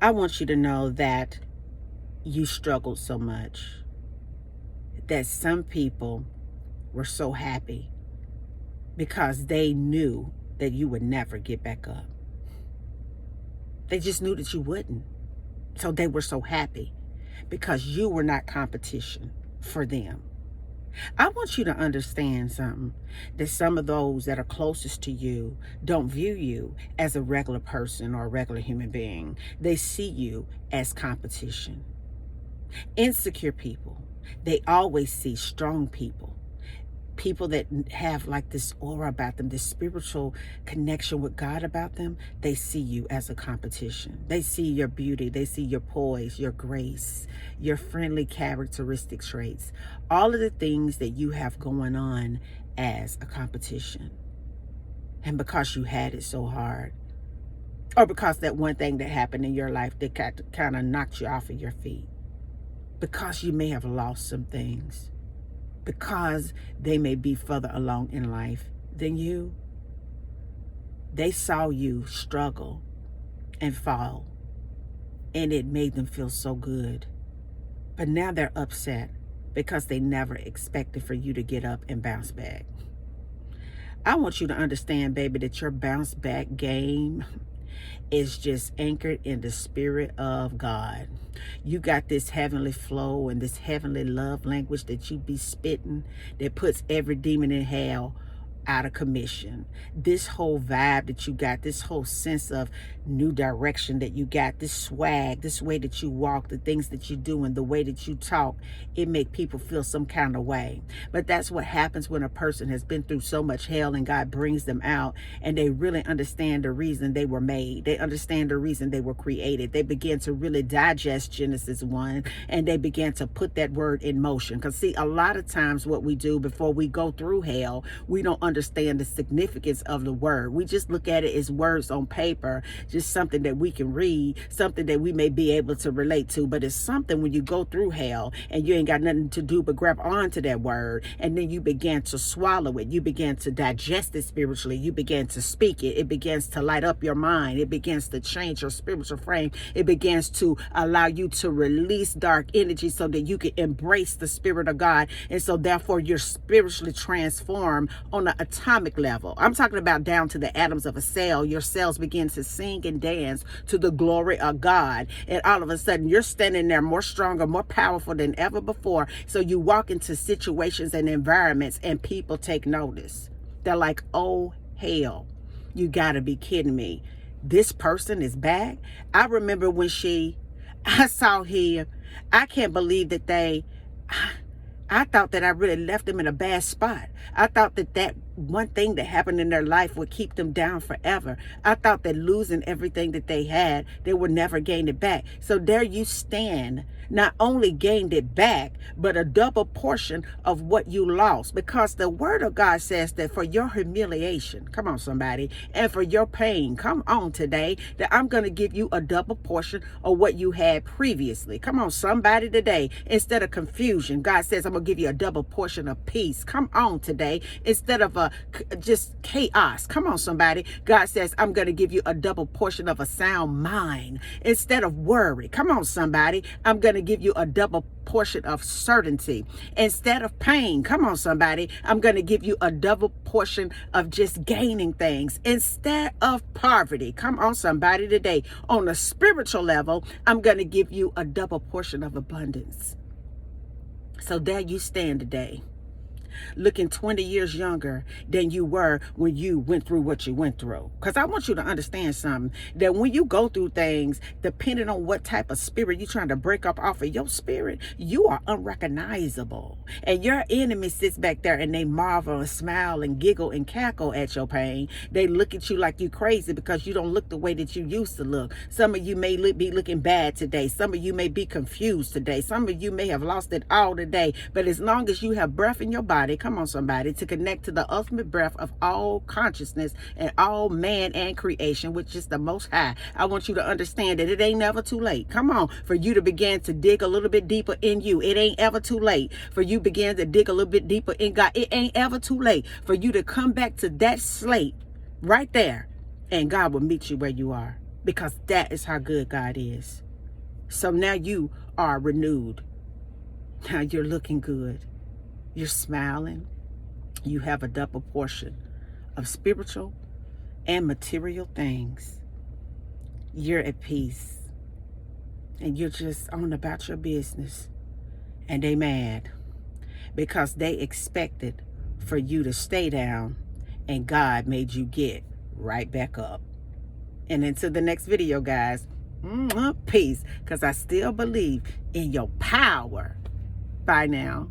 I want you to know that you struggled so much that some people were so happy because they knew that you would never get back up. They just knew that you wouldn't. So they were so happy because you were not competition for them. I want you to understand something, that some of those that are closest to you don't view you as a regular person or a regular human being. They see you as competition. Insecure people, they always see strong people. People that have like this aura about them, this spiritual connection with God about them, they see you as a competition. They see your beauty, they see your poise, your grace, your friendly characteristic traits, all of the things that you have going on as a competition. And because you had it so hard, or because that one thing that happened in your life that kind of knocked you off of your feet, because you may have lost some things, because they may be further along in life than you, they saw you struggle and fall, and it made them feel so good. But now they're upset because they never expected for you to get up and bounce back. I want you to understand, baby, that your bounce back game is just anchored in the spirit of God. You got this heavenly flow and this heavenly love language that you be spitting that puts every demon in hell out of commission. This whole vibe that you got, this whole sense of new direction that you got, this swag, this way that you walk, the things that you do and the way that you talk, it make people feel some kind of way. But that's what happens when a person has been through so much hell and God brings them out and they really understand the reason they were made. They understand the reason they were created. They begin to really digest Genesis 1 and they begin to put that word in motion. Because see, a lot of times what we do before we go through hell, we don't understand the significance of the word. We just look at it as words on paper, just something that we can read, something that we may be able to relate to. But it's something when you go through hell and you ain't got nothing to do but grab onto that word, and then you begin to swallow it. You begin to digest it spiritually. You begin to speak it. It begins to light up your mind. It begins to change your spiritual frame. It begins to allow you to release dark energy so that you can embrace the spirit of God. And so therefore you're spiritually transformed on an atomic level. I'm talking about down to the atoms of a cell. Your cells begin to sing and dance to the glory of God. And all of a sudden you're standing there more stronger, more powerful than ever before. So you walk into situations and environments and people take notice. They're like, oh, hell, you gotta be kidding me. This person is back. I remember when I saw him, I can't believe that I thought that I really left them in a bad spot. I thought that one thing that happened in their life would keep them down forever. I thought that losing everything that they had, they would never gain it back. So there you stand, not only gained it back, but a double portion of what you lost. Because the word of God says that for your humiliation, come on somebody, and for your pain, come on today, that I'm going to give you a double portion of what you had previously. Come on somebody today. Instead of confusion, God says I'm going to give you a double portion of peace. Come on today. Instead of just chaos, come on somebody, God says I'm going to give you a double portion of a sound mind. Instead of worry, come on somebody, I'm going to give you a double portion of certainty. Instead of pain, come on somebody, I'm going to give you a double portion of just gaining things. Instead of poverty, come on somebody today, on a spiritual level, I'm going to give you a double portion of abundance. So there you stand today, looking 20 years younger than you were when you went through what you went through. Because I want you to understand something, that when you go through things, depending on what type of spirit you're trying to break up off of your spirit, you are unrecognizable. And your enemy sits back there and they marvel and smile and giggle and cackle at your pain. They look at you like you crazy because you don't look the way that you used to look. Some of you may be looking bad today. Some of you may be confused today. Some of you may have lost it all today. But as long as you have breath in your body, come on somebody, to connect to the ultimate breath of all consciousness and all man and creation, which is the Most High, I want you to understand that it ain't never too late, come on, for you to begin to dig a little bit deeper in you. It ain't ever too late for you begin to dig a little bit deeper in God. It ain't ever too late for you to come back to that slate right there, and God will meet you where you are. because that is how good God is. So now you are renewed. Now you're looking good. You're smiling. You have a double portion of spiritual and material things. You're at peace. And you're just on about your business. And they mad because they expected for you to stay down, and God made you get right back up. And until the next video, guys, peace, because I still believe in your power. Bye now.